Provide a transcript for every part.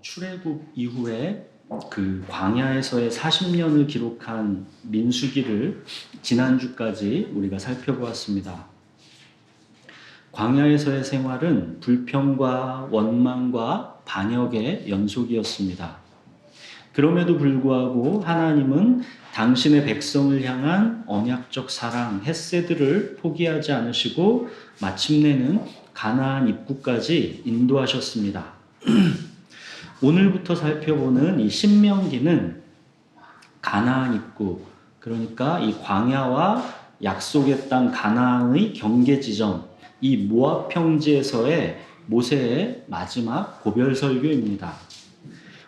출애굽 이후에 그 광야에서의 40년을 기록한 민수기를 지난주까지 우리가 살펴보았습니다. 광야에서의 생활은 불평과 원망과 반역의 연속이었습니다. 그럼에도 불구하고 하나님은 당신의 백성을 향한 언약적 사랑, 헤세드를 포기하지 않으시고 마침내는 가나안 입구까지 인도하셨습니다. 오늘부터 살펴보는 이 신명기는 가나안 입구, 그러니까 이 광야와 약속의 땅 가나안의 경계 지점, 이 모압 평지에서의 모세의 마지막 고별 설교입니다.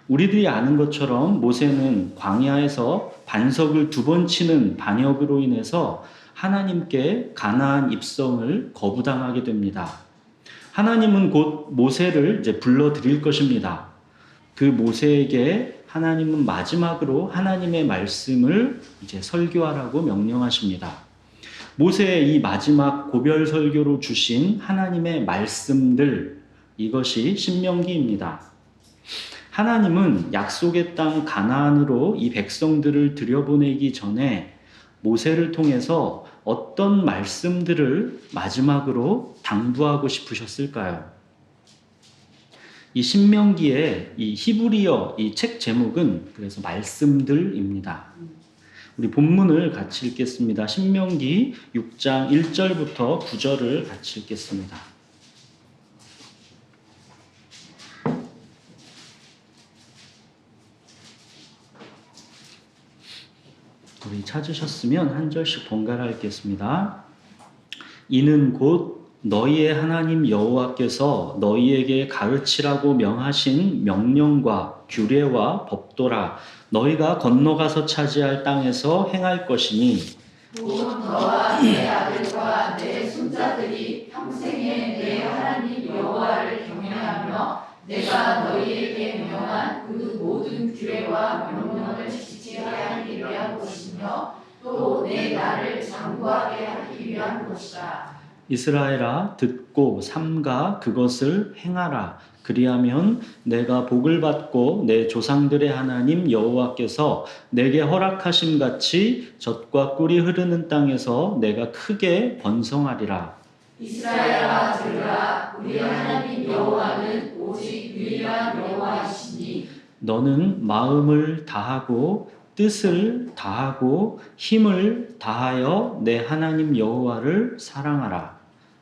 우리들이 아는 것처럼 모세는 광야에서 반석을 2번 치는 반역으로 인해서 하나님께 가나안 입성을 거부당하게 됩니다. 하나님은 곧 모세를 이제 불러드릴 것입니다. 그 모세에게 하나님은 마지막으로 하나님의 말씀을 이제 설교하라고 명령하십니다. 모세의 이 마지막 고별 설교로 주신 하나님의 말씀들, 이것이 신명기입니다. 하나님은 약속의 땅 가나안으로 이 백성들을 들여보내기 전에 모세를 통해서 어떤 말씀들을 마지막으로 당부하고 싶으셨을까요? 이 신명기의 이 히브리어 이 책 제목은 그래서 말씀들입니다. 우리 본문을 같이 읽겠습니다. 신명기 6장 1절부터 9절을 같이 읽겠습니다. 우리 찾으셨으면 한 절씩 번갈아 읽겠습니다. 이는 곧 너희의 하나님 여호와께서 너희에게 가르치라고 명하신 명령과 규례와 법도라. 너희가 건너가서 차지할 땅에서 행할 것이니 곧 너와 내 아들과 내 손자들이 평생에 내 하나님 여호와를 경외하며 내가 너희에게 명한 그 모든 규례와 명령을 지켜야 하기 위한 것이며 또 내 나를 장구하게 하기 위한 것이다. 이스라엘아 듣고 삼가 그것을 행하라. 그리하면 내가 복을 받고 내 조상들의 하나님 여호와께서 내게 허락하심 같이 젖과 꿀이 흐르는 땅에서 내가 크게 번성하리라. 이스라엘아 들으라. 우리 하나님 여호와는 오직 유일한 여호와이시니 너는 마음을 다하고 뜻을 다하고 힘을 다하여 내 하나님 여호와를 사랑하라.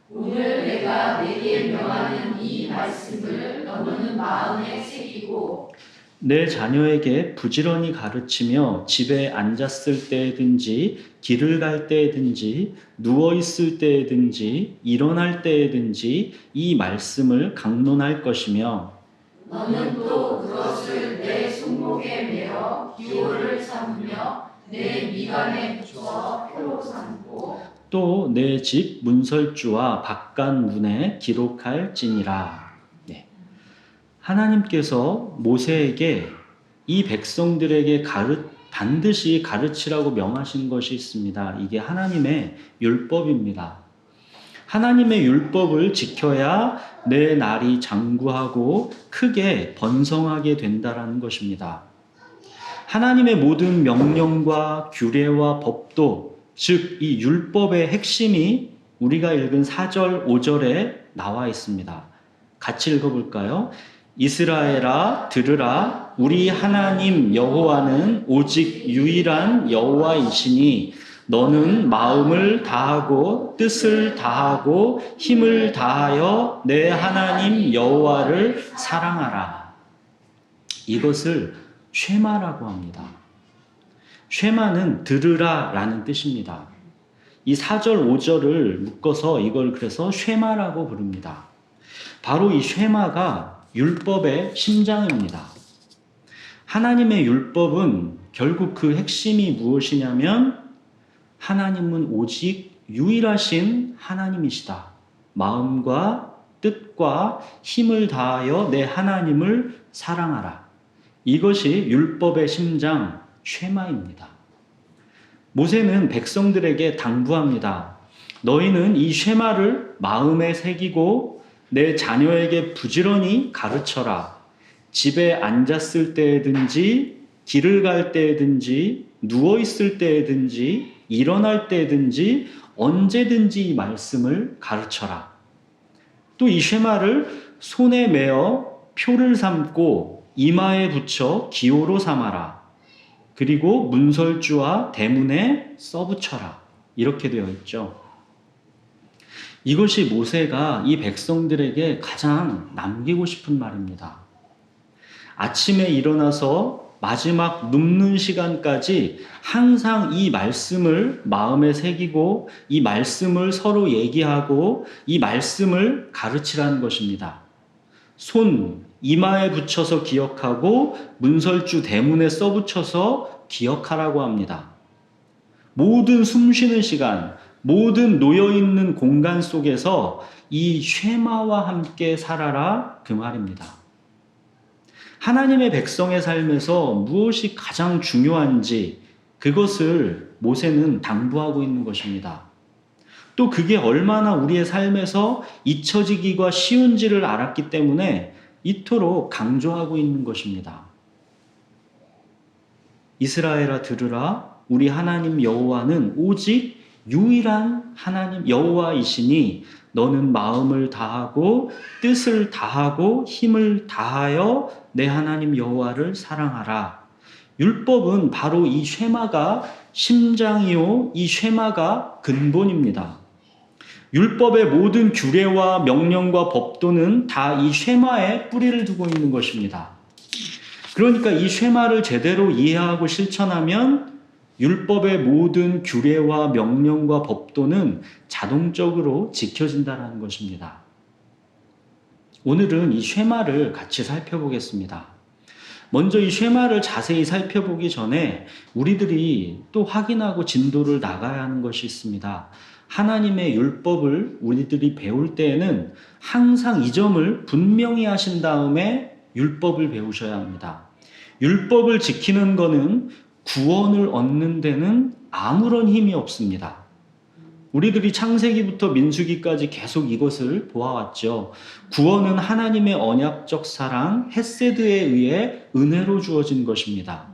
오늘 내가 내게 명하는 이 말씀을 너는 마음에 새기고 내 자녀에게 부지런히 가르치며 집에 앉았을 때든지 길을 갈 때든지 누워있을 때든지 일어날 때든지 이 말씀을 강론할 것이며 너는 또 그것을 내 손목에 매어 기호를 삼으며 내 미간에 붙여 표로 삼고 또 내 집 문설주와 바깥문에 기록할지니라. 네. 하나님께서 모세에게 이 백성들에게 반드시 가르치라고 명하신 것이 있습니다. 이게 하나님의 율법입니다. 하나님의 율법을 지켜야 내 날이 장구하고 크게 번성하게 된다라는 것입니다. 하나님의 모든 명령과 규례와 법도, 즉 이 율법의 핵심이 우리가 읽은 4절, 5절에 나와 있습니다. 같이 읽어볼까요? 이스라엘아 들으라. 우리 하나님 여호와는 오직 유일한 여호와이시니 너는 마음을 다하고 뜻을 다하고 힘을 다하여 내 하나님 여호와를 사랑하라. 이것을 쉐마라고 합니다. 쉐마는 들으라 라는 뜻입니다. 이 4절, 5절을 묶어서 이걸 그래서 쉐마라고 부릅니다. 바로 이 쉐마가 율법의 심장입니다. 하나님의 율법은 결국 그 핵심이 무엇이냐면 하나님은 오직 유일하신 하나님이시다. 마음과 뜻과 힘을 다하여 내 하나님을 사랑하라. 이것이 율법의 심장 쉐마입니다. 모세는 백성들에게 당부합니다. 너희는 이 쉐마를 마음에 새기고 내 자녀에게 부지런히 가르쳐라. 집에 앉았을 때든지 길을 갈 때든지 누워 있을 때든지 일어날 때든지 언제든지 이 말씀을 가르쳐라. 또 이 쉐마를 손에 메어 표를 삼고 이마에 붙여 기호로 삼아라. 그리고 문설주와 대문에 써붙여라. 이렇게 되어 있죠. 이것이 모세가 이 백성들에게 가장 남기고 싶은 말입니다. 아침에 일어나서 마지막 눕는 시간까지 항상 이 말씀을 마음에 새기고 이 말씀을 서로 얘기하고 이 말씀을 가르치라는 것입니다. 손, 이마에 붙여서 기억하고 문설주 대문에 써붙여서 기억하라고 합니다. 모든 숨쉬는 시간, 모든 놓여있는 공간 속에서 이 쉐마와 함께 살아라 그 말입니다. 하나님의 백성의 삶에서 무엇이 가장 중요한지 그것을 모세는 당부하고 있는 것입니다. 또 그게 얼마나 우리의 삶에서 잊혀지기가 쉬운지를 알았기 때문에 이토록 강조하고 있는 것입니다. 이스라엘아 들으라, 우리 하나님 여호와는 오직 유일한 하나님 여호와이시니 너는 마음을 다하고 뜻을 다하고 힘을 다하여 내 하나님 여호와를 사랑하라. 율법은 바로 이 쉐마가 심장이요, 이 쉐마가 근본입니다. 율법의 모든 규례와 명령과 법도는 다 이 쉐마에 뿌리를 두고 있는 것입니다. 그러니까 이 쉐마를 제대로 이해하고 실천하면 율법의 모든 규례와 명령과 법도는 자동적으로 지켜진다는 것입니다. 오늘은 이 쉐마를 같이 살펴보겠습니다. 먼저 이 쉐마를 자세히 살펴보기 전에 우리들이 또 확인하고 진도를 나가야 하는 것이 있습니다. 하나님의 율법을 우리들이 배울 때에는 항상 이 점을 분명히 하신 다음에 율법을 배우셔야 합니다. 율법을 지키는 것은 구원을 얻는 데는 아무런 힘이 없습니다. 우리들이 창세기부터 민수기까지 계속 이것을 보아왔죠. 구원은 하나님의 언약적 사랑, 헤세드에 의해 은혜로 주어진 것입니다.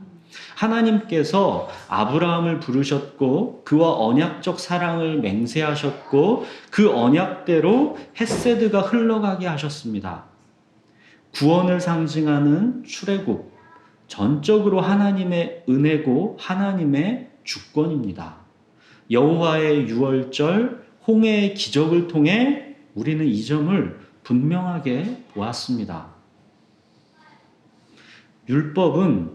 하나님께서 아브라함을 부르셨고 그와 언약적 사랑을 맹세하셨고 그 언약대로 헤세드가 흘러가게 하셨습니다. 구원을 상징하는 출애굽, 전적으로 하나님의 은혜고 하나님의 주권입니다. 여호와의 유월절, 홍해의 기적을 통해 우리는 이 점을 분명하게 보았습니다. 율법은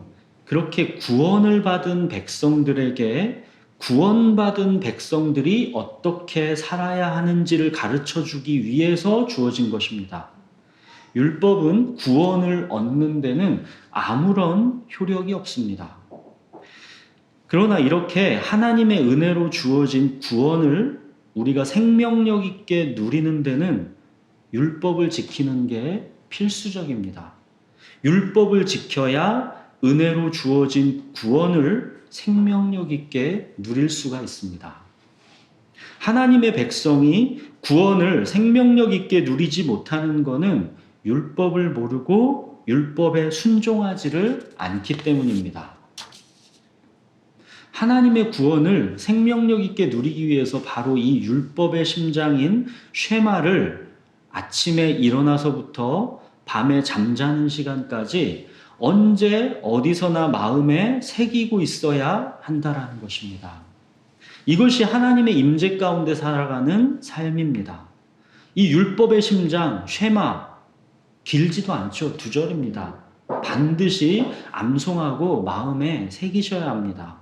그렇게 구원을 받은 백성들에게 구원받은 백성들이 어떻게 살아야 하는지를 가르쳐 주기 위해서 주어진 것입니다. 율법은 구원을 얻는 데는 아무런 효력이 없습니다. 그러나 이렇게 하나님의 은혜로 주어진 구원을 우리가 생명력 있게 누리는 데는 율법을 지키는 게 필수적입니다. 율법을 지켜야 은혜로 주어진 구원을 생명력 있게 누릴 수가 있습니다. 하나님의 백성이 구원을 생명력 있게 누리지 못하는 것은 율법을 모르고 율법에 순종하지를 않기 때문입니다. 하나님의 구원을 생명력 있게 누리기 위해서 바로 이 율법의 심장인 쉐마를 아침에 일어나서부터 밤에 잠자는 시간까지 언제 어디서나 마음에 새기고 있어야 한다라는 것입니다. 이것이 하나님의 임재 가운데 살아가는 삶입니다. 이 율법의 심장 쉐마 길지도 않죠. 2절입니다. 반드시 암송하고 마음에 새기셔야 합니다.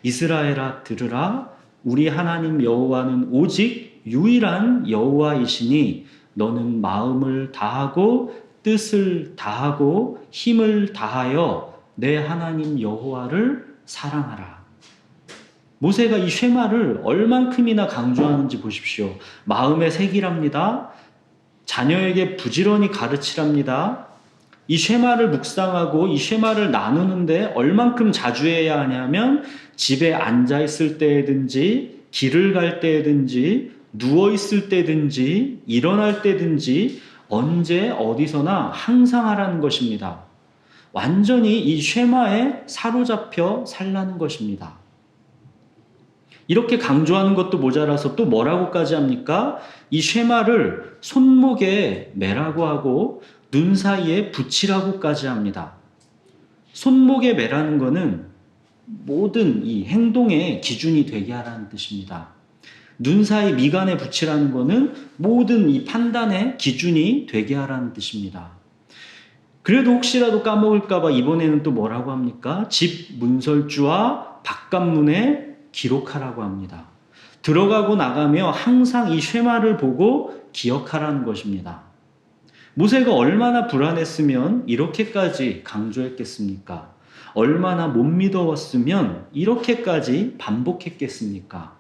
이스라엘아 들으라, 우리 하나님 여호와는 오직 유일한 여호와이시니 너는 마음을 다하고 뜻을 다하고 힘을 다하여 내 하나님 여호와를 사랑하라. 모세가 이 쉐마를 얼만큼이나 강조하는지 보십시오. 마음에 새기랍니다. 자녀에게 부지런히 가르치랍니다. 이 쉐마를 묵상하고 이 쉐마를 나누는데 얼만큼 자주 해야 하냐면 집에 앉아 있을 때든지 길을 갈 때든지 누워 있을 때든지 일어날 때든지 언제 어디서나 항상 하라는 것입니다. 완전히 이 쉐마에 사로잡혀 살라는 것입니다. 이렇게 강조하는 것도 모자라서 또 뭐라고까지 합니까? 이 쉐마를 손목에 매라고 하고 눈 사이에 붙이라고까지 합니다. 손목에 매라는 것은 모든 이 행동의 기준이 되게 하라는 뜻입니다. 눈 사이 미간에 붙이라는 것은 모든 이 판단의 기준이 되게 하라는 뜻입니다. 그래도 혹시라도 까먹을까봐 이번에는 또 뭐라고 합니까? 집 문설주와 바깥문에 기록하라고 합니다. 들어가고 나가며 항상 이 쉐마를 보고 기억하라는 것입니다. 모세가 얼마나 불안했으면 이렇게까지 강조했겠습니까? 얼마나 못 믿어왔으면 이렇게까지 반복했겠습니까?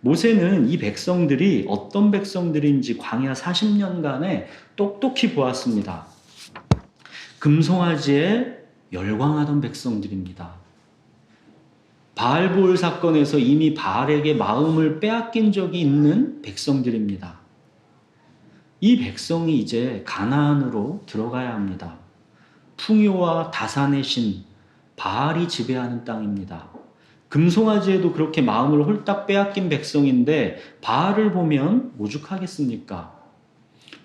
모세는 이 백성들이 어떤 백성들인지 광야 40년간에 똑똑히 보았습니다. 금송아지에 열광하던 백성들입니다. 바알보을 사건에서 이미 바알에게 마음을 빼앗긴 적이 있는 백성들입니다. 이 백성이 이제 가나안으로 들어가야 합니다. 풍요와 다산의 신 바알이 지배하는 땅입니다. 금송아지에도 그렇게 마음을 홀딱 빼앗긴 백성인데 바알을 보면 오죽하겠습니까?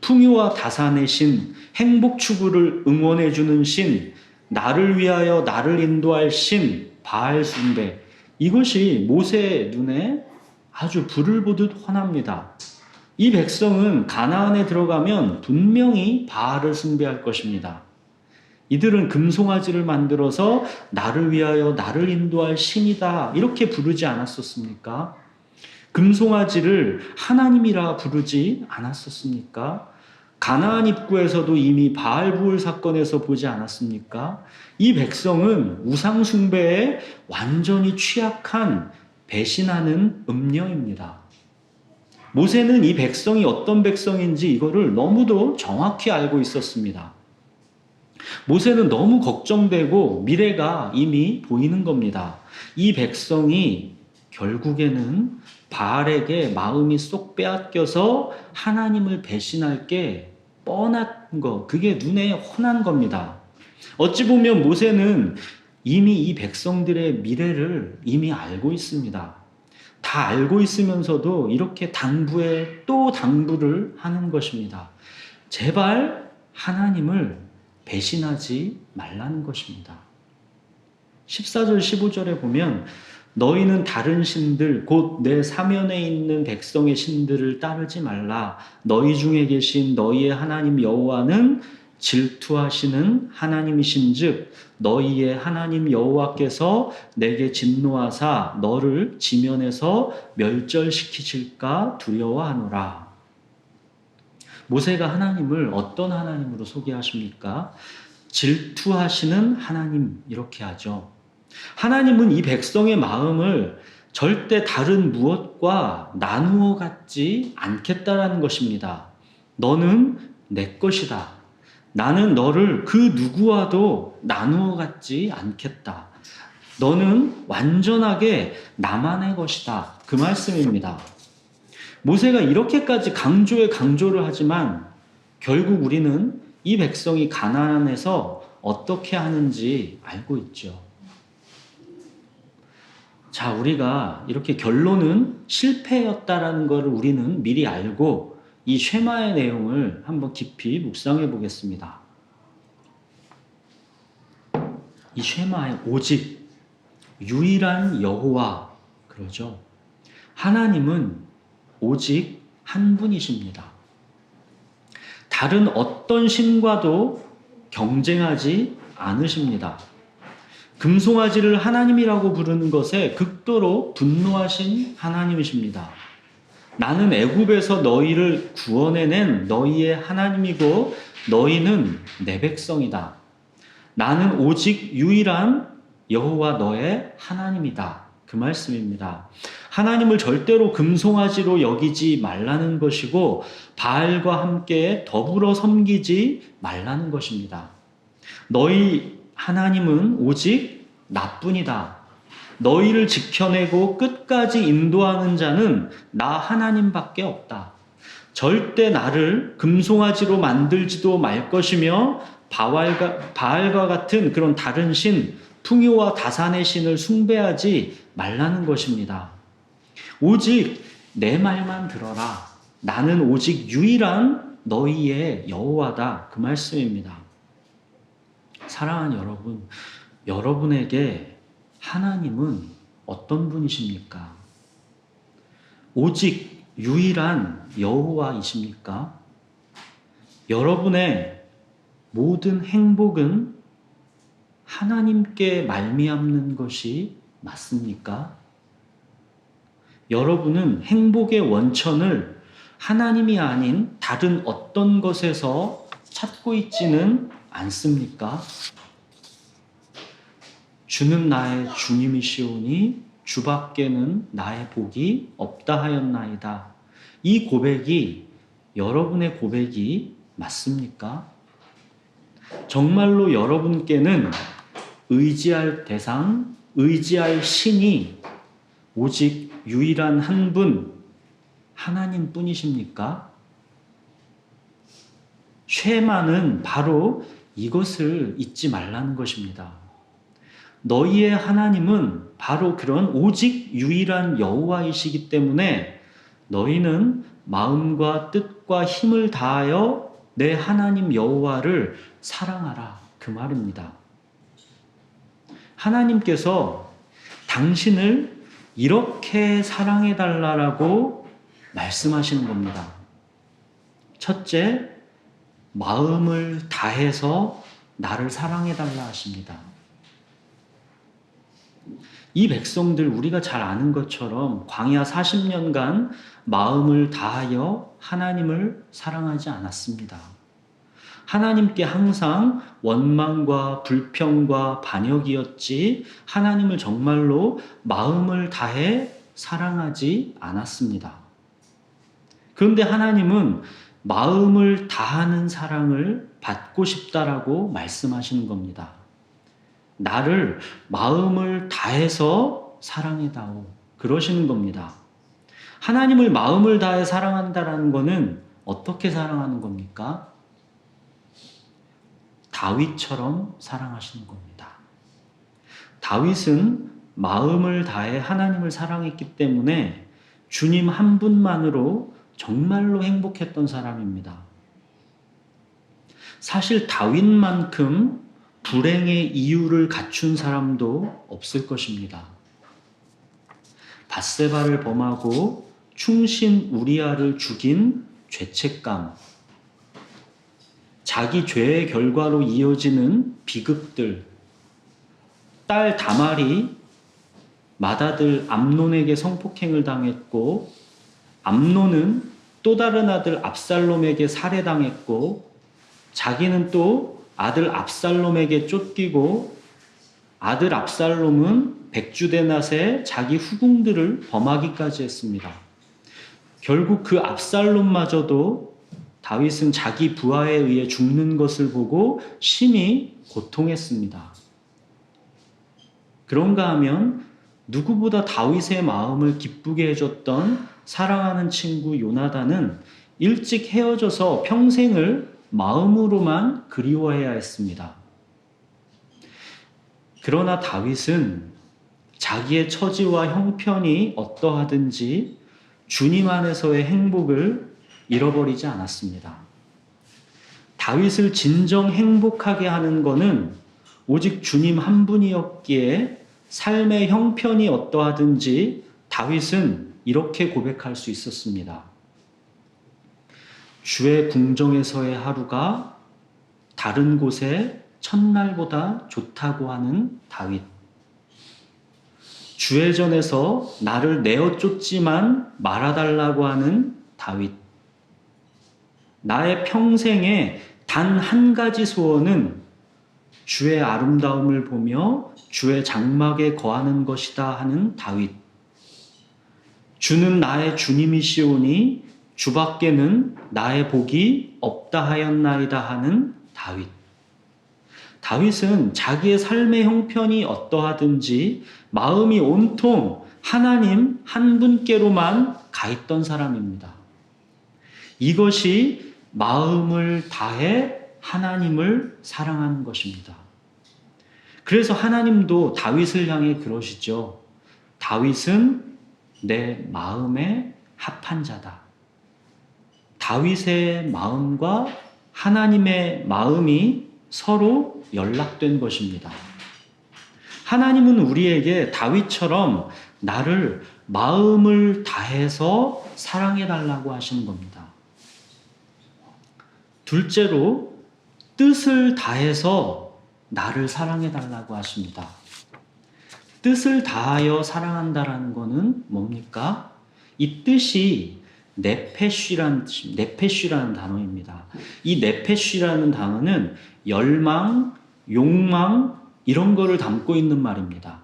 풍요와 다산의 신, 행복 추구를 응원해주는 신, 나를 위하여 나를 인도할 신, 바알 숭배, 이것이 모세의 눈에 아주 불을 보듯 환합니다. 이 백성은 가나안에 들어가면 분명히 바알을 숭배할 것입니다. 이들은 금송아지를 만들어서 나를 위하여 나를 인도할 신이다 이렇게 부르지 않았었습니까? 금송아지를 하나님이라 부르지 않았었습니까? 가나안 입구에서도 이미 바알부을 사건에서 보지 않았습니까? 이 백성은 우상 숭배에 완전히 취약한 배신하는 음녀입니다. 모세는 이 백성이 어떤 백성인지 이거를 너무도 정확히 알고 있었습니다. 모세는 너무 걱정되고 미래가 이미 보이는 겁니다. 이 백성이 결국에는 바알에게 마음이 쏙 빼앗겨서 하나님을 배신할 게 뻔한 거, 그게 눈에 훤한 겁니다. 어찌 보면 모세는 이미 이 백성들의 미래를 이미 알고 있습니다. 다 알고 있으면서도 이렇게 당부에 또 당부를 하는 것입니다. 제발 하나님을 배신하지 말라는 것입니다. 14절 15절에 보면 너희는 다른 신들 곧 내 사면에 있는 백성의 신들을 따르지 말라. 너희 중에 계신 너희의 하나님 여호와는 질투하시는 하나님이신즉 너희의 하나님 여호와께서 내게 진노하사 너를 지면에서 멸절시키실까 두려워하노라. 모세가 하나님을 어떤 하나님으로 소개하십니까? 질투하시는 하나님 이렇게 하죠. 하나님은 이 백성의 마음을 절대 다른 무엇과 나누어 갖지 않겠다라는 것입니다. 너는 내 것이다. 나는 너를 그 누구와도 나누어 갖지 않겠다. 너는 완전하게 나만의 것이다. 그 말씀입니다. 모세가 이렇게까지 강조에 강조를 하지만 결국 우리는 이 백성이 가나안에서 어떻게 하는지 알고 있죠. 자, 우리가 이렇게 결론은 실패였다라는 것을 우리는 미리 알고 이 쉐마의 내용을 한번 깊이 묵상해 보겠습니다. 이 쉐마의 오직 유일한 여호와 그러죠. 하나님은 오직 한 분이십니다. 다른 어떤 신과도 경쟁하지 않으십니다. 금송아지를 하나님이라고 부르는 것에 극도로 분노하신 하나님이십니다. 나는 애굽에서 너희를 구원해낸 너희의 하나님이고 너희는 내 백성이다. 나는 오직 유일한 여호와 너의 하나님이다. 그 말씀입니다. 하나님을 절대로 금송아지로 여기지 말라는 것이고 바알과 함께 더불어 섬기지 말라는 것입니다. 너희 하나님은 오직 나뿐이다. 너희를 지켜내고 끝까지 인도하는 자는 나 하나님밖에 없다. 절대 나를 금송아지로 만들지도 말 것이며 바알과 같은 그런 다른 신, 풍요와 다산의 신을 숭배하지 말라는 것입니다. 오직 내 말만 들어라. 나는 오직 유일한 너희의 여호와다. 그 말씀입니다. 사랑하는 여러분, 여러분에게 하나님은 어떤 분이십니까? 오직 유일한 여호와이십니까? 여러분의 모든 행복은 하나님께 말미암는 것이 맞습니까? 여러분은 행복의 원천을 하나님이 아닌 다른 어떤 것에서 찾고 있지는 않습니까? 주는 나의 주님이시오니 주밖에는 나의 복이 없다 하였나이다. 이 고백이 여러분의 고백이 맞습니까? 정말로 여러분께는 의지할 대상, 의지할 신이 오직 유일한 한 분, 하나님 뿐이십니까? 쉐마는 바로 이것을 잊지 말라는 것입니다. 너희의 하나님은 바로 그런 오직 유일한 여호와이시기 때문에 너희는 마음과 뜻과 힘을 다하여 내 하나님 여호와를 사랑하라. 그 말입니다. 하나님께서 당신을 이렇게 사랑해달라고 말씀하시는 겁니다. 첫째, 마음을 다해서 나를 사랑해달라 하십니다. 이 백성들 우리가 잘 아는 것처럼 광야 40년간 마음을 다하여 하나님을 사랑하지 않았습니다. 하나님께 항상 원망과 불평과 반역이었지 하나님을 정말로 마음을 다해 사랑하지 않았습니다. 그런데 하나님은 마음을 다하는 사랑을 받고 싶다라고 말씀하시는 겁니다. 나를 마음을 다해서 사랑해다오. 그러시는 겁니다. 하나님을 마음을 다해 사랑한다라는 것은 어떻게 사랑하는 겁니까? 다윗처럼 사랑하시는 겁니다. 다윗은 마음을 다해 하나님을 사랑했기 때문에 주님 한 분만으로 정말로 행복했던 사람입니다. 사실 다윗만큼 불행의 이유를 갖춘 사람도 없을 것입니다. 밧세바를 범하고 충신 우리아를 죽인 죄책감, 자기 죄의 결과로 이어지는 비극들, 딸 다말이 맏아들 암논에게 성폭행을 당했고 암논은 또 다른 아들 압살롬에게 살해당했고 자기는 또 아들 압살롬에게 쫓기고 아들 압살롬은 백주대낮에 자기 후궁들을 범하기까지 했습니다. 결국 그 압살롬마저도 다윗은 자기 부하에 의해 죽는 것을 보고 심히 고통했습니다. 그런가 하면 누구보다 다윗의 마음을 기쁘게 해줬던 사랑하는 친구 요나단은 일찍 헤어져서 평생을 마음으로만 그리워해야 했습니다. 그러나 다윗은 자기의 처지와 형편이 어떠하든지 주님 안에서의 행복을 잃어버리지 않았습니다. 다윗을 진정 행복하게 하는 것은 오직 주님 한 분이었기에 삶의 형편이 어떠하든지 다윗은 이렇게 고백할 수 있었습니다. 주의 궁정에서의 하루가 다른 곳의 첫날보다 좋다고 하는 다윗. 주의 전에서 나를 내어 쫓지만 말아달라고 하는 다윗. 나의 평생에 단 한 가지 소원은 주의 아름다움을 보며 주의 장막에 거하는 것이다 하는 다윗. 주는 나의 주님이시오니 주밖에는 나의 복이 없다 하였나이다 하는 다윗. 다윗은 자기의 삶의 형편이 어떠하든지 마음이 온통 하나님 한 분께로만 가 있던 사람입니다. 이것이 마음을 다해 하나님을 사랑하는 것입니다. 그래서 하나님도 다윗을 향해 그러시죠. 다윗은 내 마음에 합한 자다. 다윗의 마음과 하나님의 마음이 서로 연락된 것입니다. 하나님은 우리에게 다윗처럼 나를 마음을 다해서 사랑해달라고 하시는 겁니다. 둘째로 뜻을 다해서 나를 사랑해달라고 하십니다. 뜻을 다하여 사랑한다라는 것은 뭡니까? 이 뜻이 네페쉬라는 단어입니다. 이 네페쉬라는 단어는 열망, 욕망 이런 거를 담고 있는 말입니다.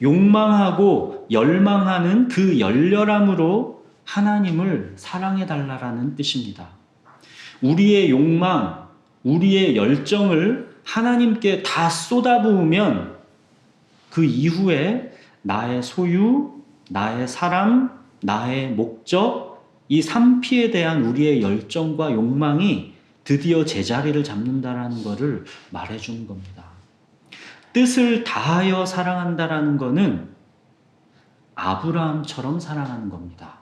욕망하고 열망하는 그 열렬함으로 하나님을 사랑해달라는 뜻입니다. 우리의 욕망, 우리의 열정을 하나님께 다 쏟아부으면 그 이후에 나의 소유, 나의 사람, 나의 목적, 이 3P에 대한 우리의 열정과 욕망이 드디어 제자리를 잡는다라는 것을 말해주는 겁니다. 뜻을 다하여 사랑한다라는 것은 아브라함처럼 사랑하는 겁니다.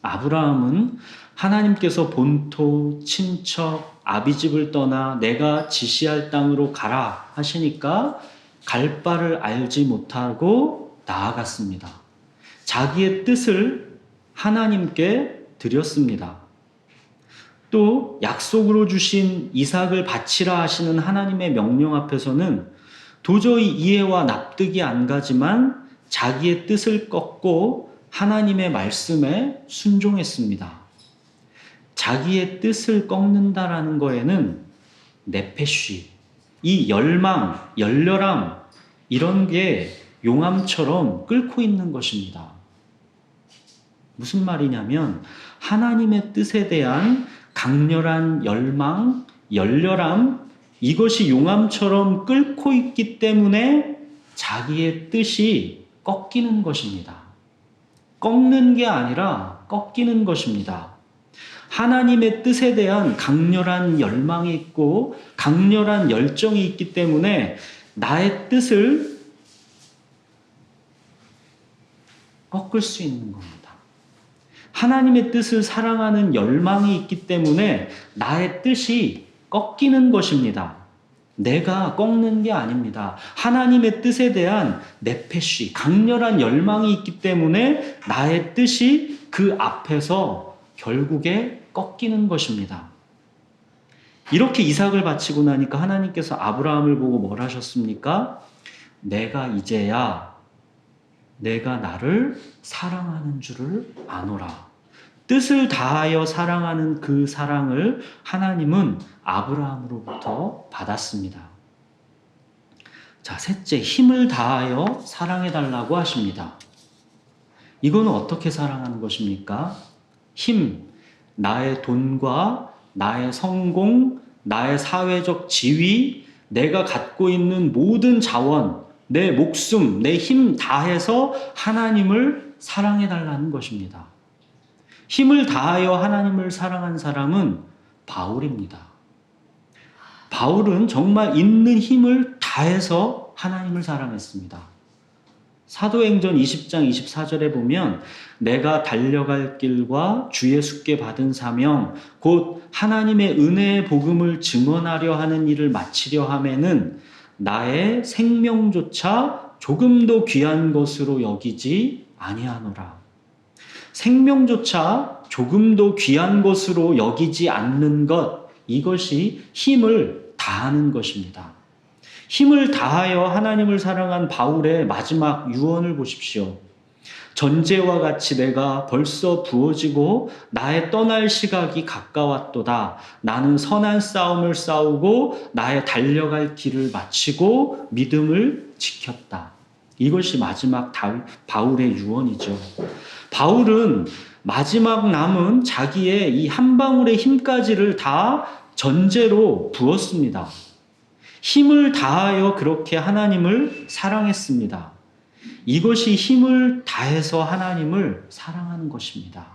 아브라함은 하나님께서 본토, 친척, 아비집을 떠나 내가 지시할 땅으로 가라 하시니까 갈 바를 알지 못하고 나아갔습니다. 자기의 뜻을 하나님께 드렸습니다. 또 약속으로 주신 이삭을 바치라 하시는 하나님의 명령 앞에서는 도저히 이해와 납득이 안 가지만 자기의 뜻을 꺾고 하나님의 말씀에 순종했습니다. 자기의 뜻을 꺾는다라는 거에는 네페쉬, 이 열망, 열렬함 이런 게 용암처럼 끓고 있는 것입니다. 무슨 말이냐면 하나님의 뜻에 대한 강렬한 열망, 열렬함 이것이 용암처럼 끓고 있기 때문에 자기의 뜻이 꺾이는 것입니다. 꺾는 게 아니라 꺾이는 것입니다. 하나님의 뜻에 대한 강렬한 열망이 있고 강렬한 열정이 있기 때문에 나의 뜻을 꺾을 수 있는 겁니다. 하나님의 뜻을 사랑하는 열망이 있기 때문에 나의 뜻이 꺾이는 것입니다. 내가 꺾는 게 아닙니다. 하나님의 뜻에 대한 네페쉬, 강렬한 열망이 있기 때문에 나의 뜻이 그 앞에서 결국에 꺾이는 것입니다. 이렇게 이삭을 바치고 나니까 하나님께서 아브라함을 보고 뭘 하셨습니까? 내가 이제야 내가 나를 사랑하는 줄을 아노라. 뜻을 다하여 사랑하는 그 사랑을 하나님은 아브라함으로부터 받았습니다. 자, 셋째, 힘을 다하여 사랑해달라고 하십니다. 이거는 어떻게 사랑하는 것입니까? 힘, 나의 돈과 나의 성공, 나의 사회적 지위, 내가 갖고 있는 모든 자원, 내 목숨, 내 힘 다해서 하나님을 사랑해달라는 것입니다. 힘을 다하여 하나님을 사랑한 사람은 바울입니다. 바울은 정말 있는 힘을 다해서 하나님을 사랑했습니다. 사도행전 20장 24절에 보면 내가 달려갈 길과 주 예수께 받은 사명 곧 하나님의 은혜의 복음을 증언하려 하는 일을 마치려 하면은 나의 생명조차 조금도 귀한 것으로 여기지 아니하노라. 생명조차 조금도 귀한 것으로 여기지 않는 것, 이것이 힘을 다하는 것입니다. 힘을 다하여 하나님을 사랑한 바울의 마지막 유언을 보십시오. 전제와 같이 내가 벌써 부어지고 나의 떠날 시각이 가까웠도다. 나는 선한 싸움을 싸우고 나의 달려갈 길을 마치고 믿음을 지켰다. 이것이 마지막 바울의 유언이죠. 바울은 마지막 남은 자기의 이 한 방울의 힘까지를 다 전제로 부었습니다. 힘을 다하여 그렇게 하나님을 사랑했습니다. 이것이 힘을 다해서 하나님을 사랑하는 것입니다.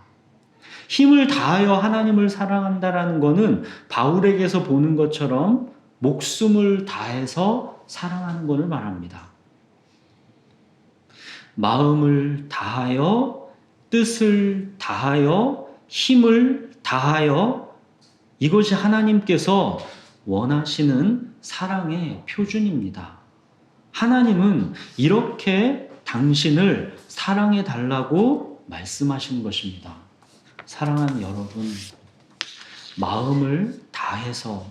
힘을 다하여 하나님을 사랑한다라는 것은 바울에게서 보는 것처럼 목숨을 다해서 사랑하는 것을 말합니다. 마음을 다하여, 뜻을 다하여, 힘을 다하여, 이것이 하나님께서 원하시는 사랑의 표준입니다. 하나님은 이렇게 당신을 사랑해 달라고 말씀하시는 것입니다. 사랑하는 여러분, 마음을 다해서,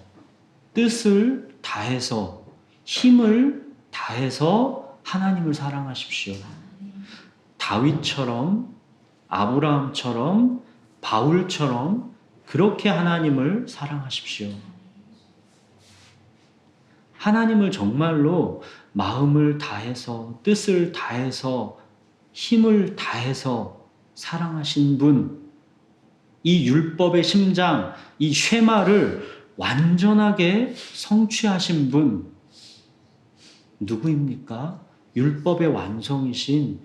뜻을 다해서, 힘을 다해서 하나님을 사랑하십시오. 다윗처럼, 아브라함처럼, 바울처럼 그렇게 하나님을 사랑하십시오. 하나님을 정말로 마음을 다해서, 뜻을 다해서, 힘을 다해서 사랑하신 분, 이 율법의 심장, 이 쉐마를 완전하게 성취하신 분, 누구입니까? 율법의 완성이신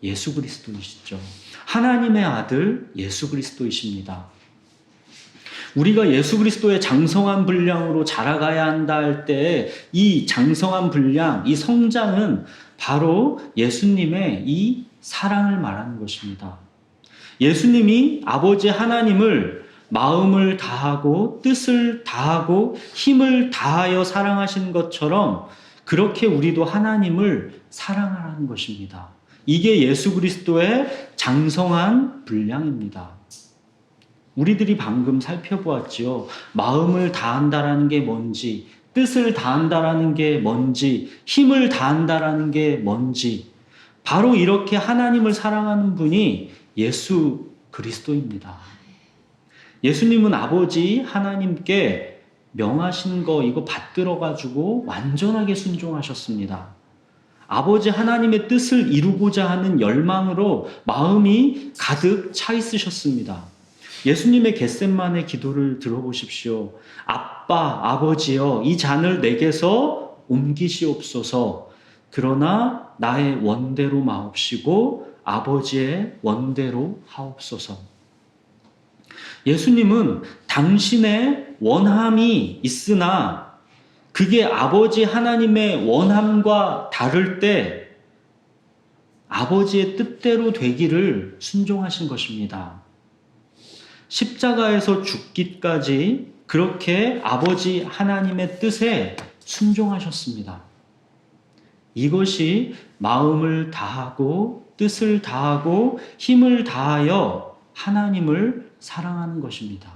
예수 그리스도이시죠. 하나님의 아들 예수 그리스도이십니다. 우리가 예수 그리스도의 장성한 분량으로 자라가야 한다 할 때 이 장성한 분량, 이 성장은 바로 예수님의 이 사랑을 말하는 것입니다. 예수님이 아버지 하나님을 마음을 다하고 뜻을 다하고 힘을 다하여 사랑하신 것처럼 그렇게 우리도 하나님을 사랑하라는 것입니다. 이게 예수 그리스도의 장성한 분량입니다. 우리들이 방금 살펴보았지요. 마음을 다한다라는 게 뭔지, 뜻을 다한다라는 게 뭔지, 힘을 다한다라는 게 뭔지, 바로 이렇게 하나님을 사랑하는 분이 예수 그리스도입니다. 예수님은 아버지 하나님께 명하신 거 이거 받들어 가지고 완전하게 순종하셨습니다. 아버지 하나님의 뜻을 이루고자 하는 열망으로 마음이 가득 차 있으셨습니다. 예수님의 겟셋만의 기도를 들어보십시오. 아빠, 아버지여, 이 잔을 내게서 옮기시옵소서. 그러나 나의 원대로 마옵시고 아버지의 원대로 하옵소서. 예수님은 당신의 원함이 있으나 그게 아버지 하나님의 원함과 다를 때 아버지의 뜻대로 되기를 순종하신 것입니다. 십자가에서 죽기까지 그렇게 아버지 하나님의 뜻에 순종하셨습니다. 이것이 마음을 다하고 뜻을 다하고 힘을 다하여 하나님을 사랑하는 것입니다.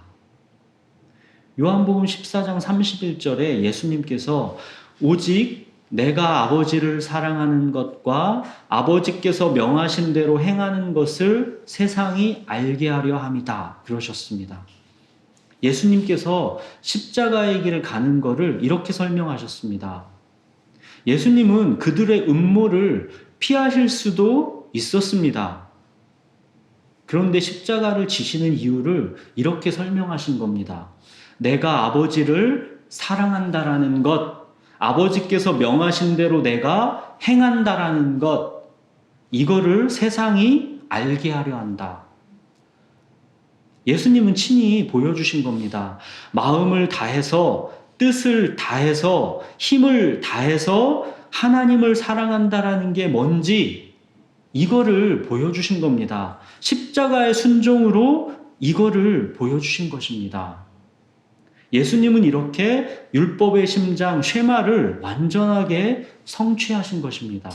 요한복음 14장 31절에 예수님께서 오직 내가 아버지를 사랑하는 것과 아버지께서 명하신 대로 행하는 것을 세상이 알게 하려 함이다 그러셨습니다. 예수님께서 십자가의 길을 가는 것을 이렇게 설명하셨습니다. 예수님은 그들의 음모를 피하실 수도 있었습니다. 그런데 십자가를 지시는 이유를 이렇게 설명하신 겁니다. 내가 아버지를 사랑한다라는 것, 아버지께서 명하신 대로 내가 행한다라는 것, 이거를 세상이 알게 하려 한다. 예수님은 친히 보여주신 겁니다. 마음을 다해서, 뜻을 다해서, 힘을 다해서 하나님을 사랑한다라는 게 뭔지 이거를 보여주신 겁니다. 십자가의 순종으로 이거를 보여주신 것입니다. 예수님은 이렇게 율법의 심장, 쉐마를 완전하게 성취하신 것입니다.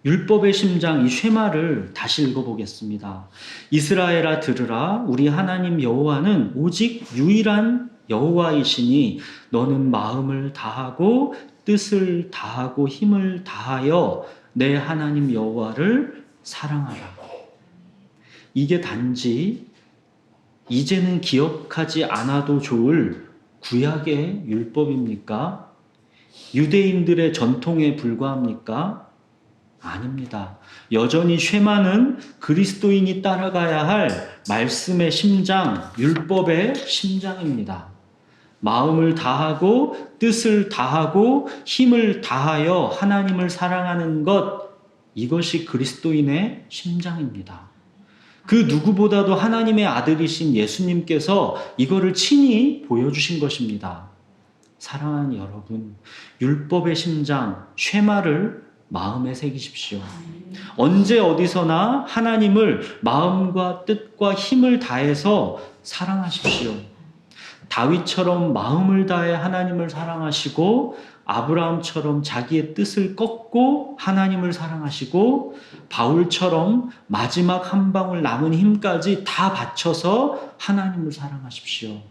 율법의 심장, 이 쉐마를 다시 읽어보겠습니다. 이스라엘아 들으라, 우리 하나님 여호와는 오직 유일한 여호와이시니 너는 마음을 다하고 뜻을 다하고 힘을 다하여 내 하나님 여호와를 사랑하라. 이게 단지 이제는 기억하지 않아도 좋을 구약의 율법입니까? 유대인들의 전통에 불과합니까? 아닙니다. 여전히 쉐마는 그리스도인이 따라가야 할 말씀의 심장, 율법의 심장입니다. 마음을 다하고 뜻을 다하고 힘을 다하여 하나님을 사랑하는 것, 이것이 그리스도인의 심장입니다. 그 누구보다도 하나님의 아들이신 예수님께서 이거를 친히 보여주신 것입니다. 사랑하는 여러분, 율법의 심장, 쉐마를 마음에 새기십시오. 언제 어디서나 하나님을 마음과 뜻과 힘을 다해서 사랑하십시오. 다윗처럼 마음을 다해 하나님을 사랑하시고, 아브라함처럼 자기의 뜻을 꺾고 하나님을 사랑하시고, 바울처럼 마지막 한 방울 남은 힘까지 다 바쳐서 하나님을 사랑하십시오.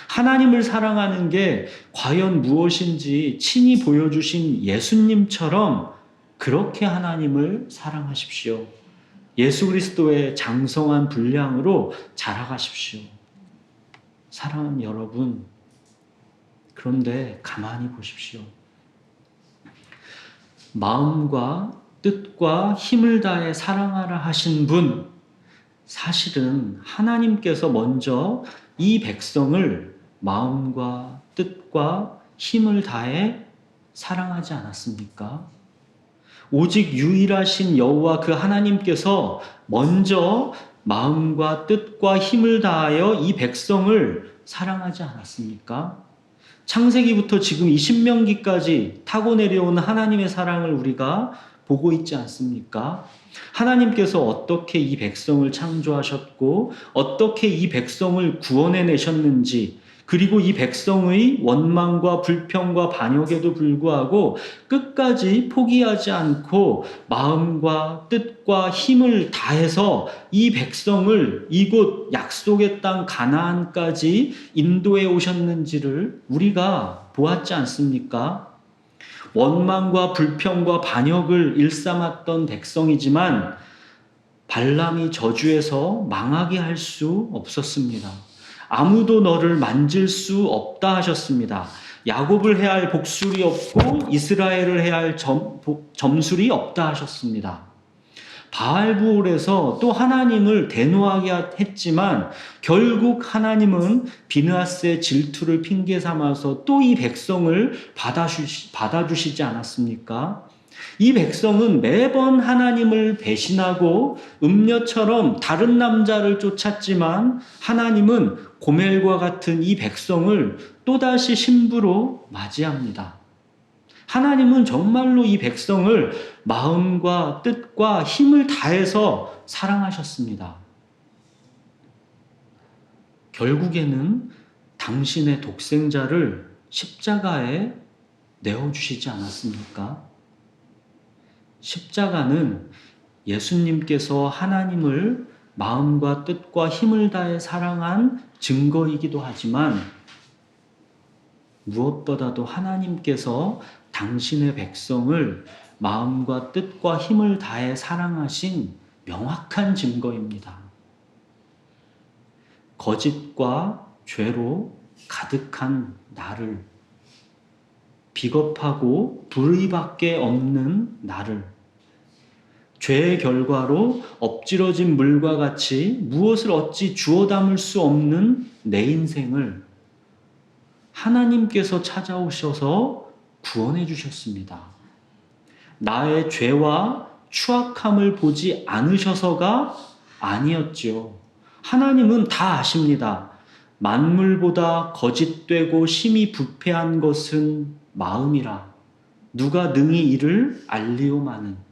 하나님을 사랑하는 게 과연 무엇인지 친히 보여주신 예수님처럼 그렇게 하나님을 사랑하십시오. 예수 그리스도의 장성한 분량으로 자라가십시오. 사랑하는 여러분, 그런데 가만히 보십시오. 마음과 뜻과 힘을 다해 사랑하라 하신 분, 사실은 하나님께서 먼저 이 백성을 마음과 뜻과 힘을 다해 사랑하지 않았습니까? 오직 유일하신 여호와 그 하나님께서 먼저 마음과 뜻과 힘을 다하여 이 백성을 사랑하지 않았습니까? 창세기부터 지금 이 신명기까지 타고 내려온 하나님의 사랑을 우리가 보고 있지 않습니까? 하나님께서 어떻게 이 백성을 창조하셨고 어떻게 이 백성을 구원해내셨는지, 그리고 이 백성의 원망과 불평과 반역에도 불구하고 끝까지 포기하지 않고 마음과 뜻과 힘을 다해서 이 백성을 이곳 약속의 땅 가나안까지 인도해 오셨는지를 우리가 보았지 않습니까? 원망과 불평과 반역을 일삼았던 백성이지만 발람이 저주해서 망하게 할 수 없었습니다. 아무도 너를 만질 수 없다 하셨습니다. 야곱을 해야 할 복술이 없고 이스라엘을 해야 할 점술이 없다 하셨습니다. 바알부올에서 또 하나님을 대노하게 했지만 결국 하나님은 비느하스의 질투를 핑계 삼아서 또 이 백성을 받아주시지 않았습니까? 이 백성은 매번 하나님을 배신하고 음녀처럼 다른 남자를 쫓았지만 하나님은 고멜과 같은 이 백성을 또다시 신부로 맞이합니다. 하나님은 정말로 이 백성을 마음과 뜻과 힘을 다해서 사랑하셨습니다. 결국에는 당신의 독생자를 십자가에 내어주시지 않았습니까? 십자가는 예수님께서 하나님을 마음과 뜻과 힘을 다해 사랑한 증거이기도 하지만 무엇보다도 하나님께서 당신의 백성을 마음과 뜻과 힘을 다해 사랑하신 명확한 증거입니다. 거짓과 죄로 가득한 나를, 비겁하고 불의밖에 없는 나를, 죄의 결과로 엎질러진 물과 같이 무엇을 어찌 주워 담을 수 없는 내 인생을 하나님께서 찾아오셔서 구원해 주셨습니다. 나의 죄와 추악함을 보지 않으셔서가 아니었지요. 하나님은 다 아십니다. 만물보다 거짓되고 심히 부패한 것은 마음이라 누가 능히 이를 알리오마는.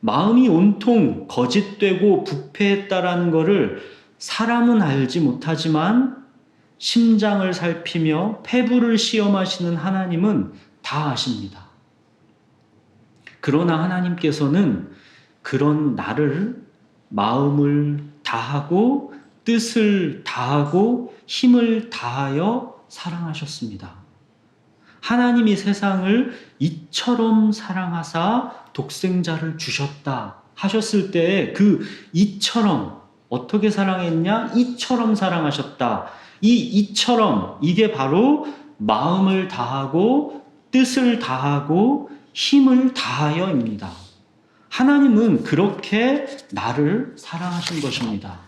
마음이 온통 거짓되고 부패했다라는 것을 사람은 알지 못하지만 심장을 살피며 폐부를 시험하시는 하나님은 다 아십니다. 그러나 하나님께서는 그런 나를 마음을 다하고 뜻을 다하고 힘을 다하여 사랑하셨습니다. 하나님이 세상을 이처럼 사랑하사 독생자를 주셨다 하셨을 때 그 이처럼 어떻게 사랑했냐? 이처럼 사랑하셨다. 이처럼 이게 바로 마음을 다하고 뜻을 다하고 힘을 다하여입니다. 하나님은 그렇게 나를 사랑하신 것입니다.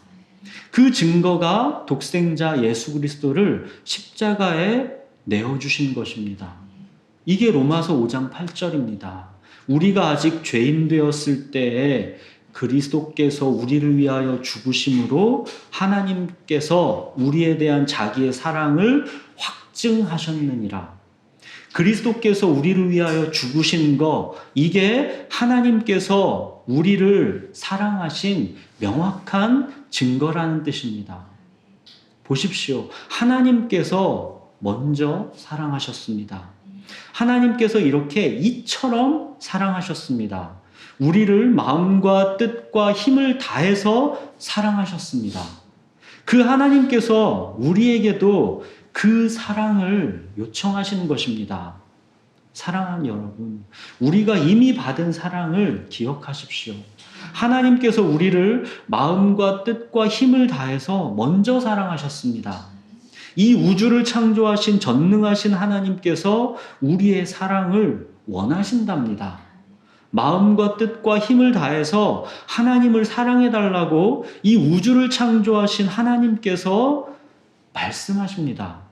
그 증거가 독생자 예수 그리스도를 십자가에 내어주신 것입니다. 이게 로마서 5장 8절입니다. 우리가 아직 죄인 되었을 때에 그리스도께서 우리를 위하여 죽으심으로 하나님께서 우리에 대한 자기의 사랑을 확증하셨느니라. 그리스도께서 우리를 위하여 죽으신 거, 이게 하나님께서 우리를 사랑하신 명확한 증거라는 뜻입니다. 보십시오. 하나님께서 먼저 사랑하셨습니다. 하나님께서 이렇게 이처럼 사랑하셨습니다. 우리를 마음과 뜻과 힘을 다해서 사랑하셨습니다. 그 하나님께서 우리에게도 그 사랑을 요청하시는 것입니다. 사랑하는 여러분, 우리가 이미 받은 사랑을 기억하십시오. 하나님께서 우리를 마음과 뜻과 힘을 다해서 먼저 사랑하셨습니다. 이 우주를 창조하신 전능하신 하나님께서 우리의 사랑을 원하신답니다. 마음과 뜻과 힘을 다해서 하나님을 사랑해달라고 이 우주를 창조하신 하나님께서 말씀하십니다.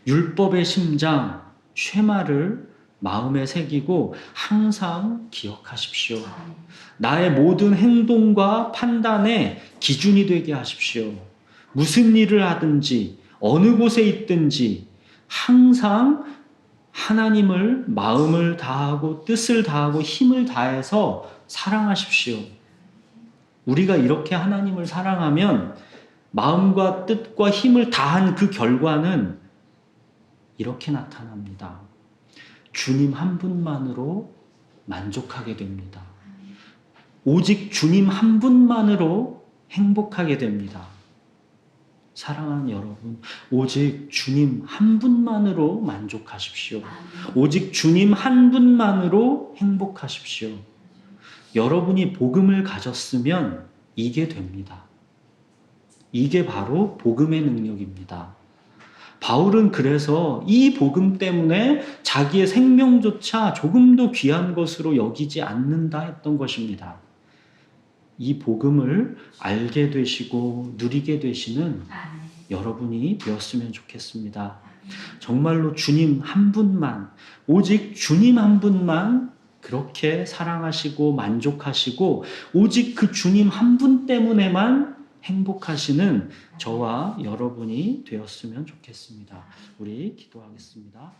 율법의 심장, 쉐마를 마음에 새기고 항상 기억하십시오. 나의 모든 행동과 판단의 기준이 되게 하십시오. 무슨 일을 하든지 어느 곳에 있든지 항상 하나님을 마음을 다하고 뜻을 다하고 힘을 다해서 사랑하십시오. 우리가 이렇게 하나님을 사랑하면 마음과 뜻과 힘을 다한 그 결과는 이렇게 나타납니다. 주님 한 분만으로 만족하게 됩니다. 오직 주님 한 분만으로 행복하게 됩니다. 사랑하는 여러분, 오직 주님 한 분만으로 만족하십시오. 오직 주님 한 분만으로 행복하십시오. 여러분이 복음을 가졌으면 이게 됩니다. 이게 바로 복음의 능력입니다. 바울은 그래서 이 복음 때문에 자기의 생명조차 조금도 귀한 것으로 여기지 않는다 했던 것입니다. 이 복음을 알게 되시고 누리게 되시는 여러분이 되었으면 좋겠습니다. 정말로 주님 한 분만, 오직 주님 한 분만 그렇게 사랑하시고 만족하시고 오직 그 주님 한 분 때문에만 행복하시는 저와 여러분이 되었으면 좋겠습니다. 우리 기도하겠습니다.